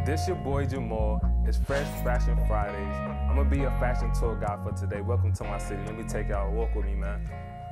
This your boy Jamal. It's Fresh Fashion Fridays. I'm gonna be your fashion tour guide for today. Welcome to my city. Let me take y'all a walk with me, man.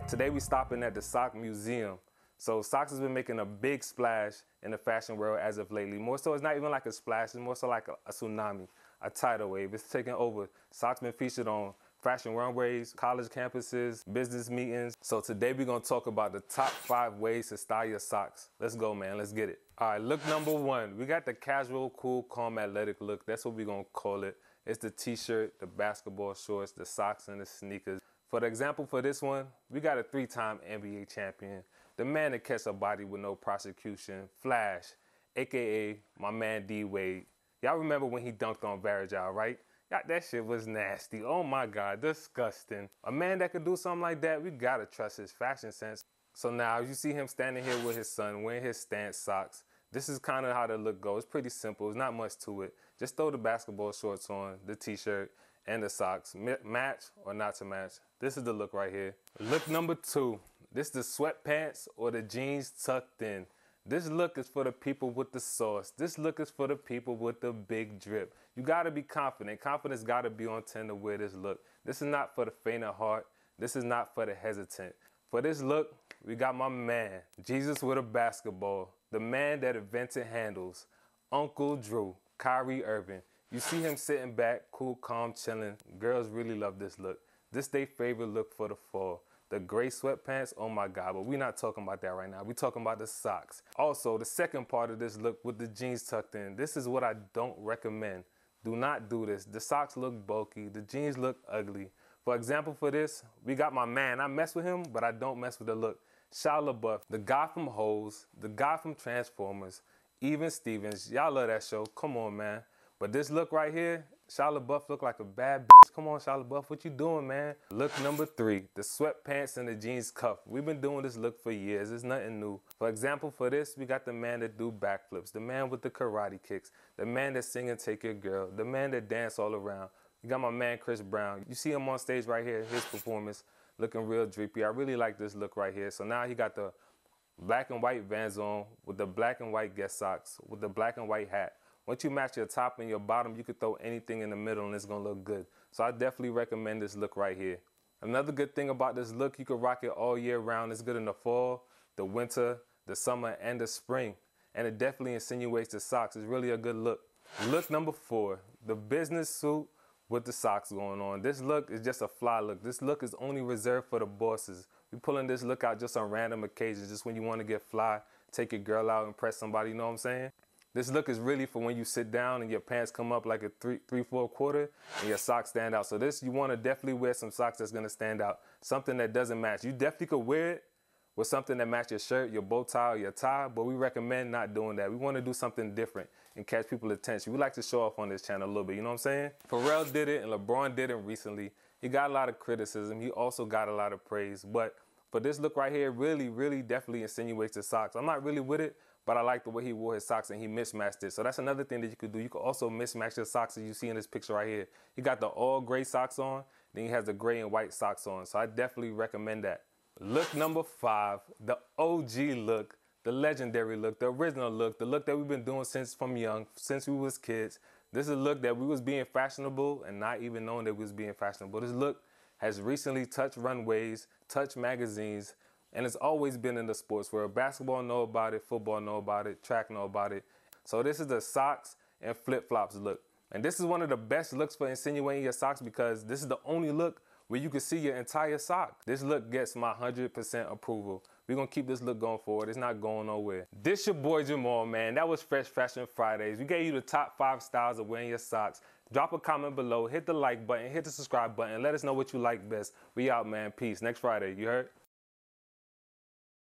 Today we stopping at the Sock Museum. So socks has been making a big splash in the fashion world as of lately. More so, it's not even like a splash, it's more so like a tsunami, a tidal wave. It's taking over. Socks been featured on fashion runways, college campuses, business meetings. So today we're gonna talk about the top 5 ways to style your socks. Let's go, man, let's get it. All right, look number 1. We got the casual, cool, calm, athletic look. That's what we're gonna call it. It's the t-shirt, the basketball shorts, the socks, and the sneakers. For the example for this one, we got a 3-time NBA champion, the man that catch a body with no prosecution, Flash, AKA my man D-Wade. Y'all remember when he dunked on Varejao, right? That shit was nasty. Oh my God, disgusting. A man that could do something like that, we gotta trust his fashion sense. So now you see him standing here with his son, wearing his stance socks. This is kind of how the look goes. It's pretty simple, it's not much to it. Just throw the basketball shorts on, the t-shirt, and the socks. Match or not to match. This is the look right here. Look number 2. This is the sweatpants or the jeans tucked in. This look is for the people with the sauce. This look is for the people with the big drip. You gotta be confident. Confidence gotta be on 10 to wear this look. This is not for the faint of heart. This is not for the hesitant. For this look, we got my man, Jesus with a basketball, the man that invented handles, Uncle Drew, Kyrie Irving. You see him sitting back, cool, calm, chilling. Girls really love this look. This their favorite look for the fall. The gray sweatpants, oh my God, but we're not talking about that right now. We're talking about the socks. Also, the second part of this look with the jeans tucked in, this is what I don't recommend. Do not do this. The socks look bulky, the jeans look ugly. For example for this, we got my man. I mess with him, but I don't mess with the look. Shia LaBeouf, the guy from Hoes, the guy from Transformers, even Stevens. Y'all love that show, come on, man. But this look right here, Shia LaBeouf look like a bad bitch. Come on, Shia LaBeouf, what you doing, man? Look number 3, the sweatpants and the jeans cuff. We've been doing this look for years. It's nothing new. For example, for this, we got the man that do backflips, the man with the karate kicks, the man that sing and take your girl, the man that dance all around. You got my man, Chris Brown. You see him on stage right here, his performance, looking real drippy. I really like this look right here. So now he got the black and white Vans on with the black and white Guess socks, with the black and white hat. Once you match your top and your bottom, you could throw anything in the middle and it's gonna look good. So I definitely recommend this look right here. Another good thing about this look, you can rock it all year round. It's good in the fall, the winter, the summer, and the spring. And it definitely insinuates the socks. It's really a good look. Look number 4, the business suit with the socks going on. This look is just a fly look. This look is only reserved for the bosses. We pulling this look out just on random occasions, just when you want to get fly, take your girl out, impress somebody, you know what I'm saying? This look is really for when you sit down and your pants come up like a 3/4 quarter and your socks stand out. So this, you want to definitely wear some socks that's going to stand out. Something that doesn't match. You definitely could wear it with something that matches your shirt, your bow tie, or your tie, but we recommend not doing that. We want to do something different and catch people's attention. We like to show off on this channel a little bit, you know what I'm saying? Pharrell did it and LeBron did it recently. He got a lot of criticism. He also got a lot of praise. But for this look right here, really definitely insinuates the socks. I'm not really with it, but I like the way he wore his socks and he mismatched it. So that's another thing that you could do. You could also mismatch your socks as you see in this picture right here. He got the all gray socks on, then he has the gray and white socks on. So I definitely recommend that. Look number 5, the OG look, the legendary look, the original look, the look that we've been doing since we was kids. This is a look that we was being fashionable and not even knowing that we was being fashionable. This look has recently touched runways, touched magazines, and it's always been in the sports world. Basketball know about it, football know about it, track know about it. So this is the socks and flip-flops look. And this is one of the best looks for insinuating your socks because this is the only look where you can see your entire sock. This look gets my 100% approval. We're gonna keep this look going forward. It's not going nowhere. This your boy Jamal, man. That was Fresh Fashion Fridays. We gave you the top 5 styles of wearing your socks. Drop a comment below, hit the like button, hit the subscribe button. Let us know what you like best. We out, man. Peace. Next Friday, you heard?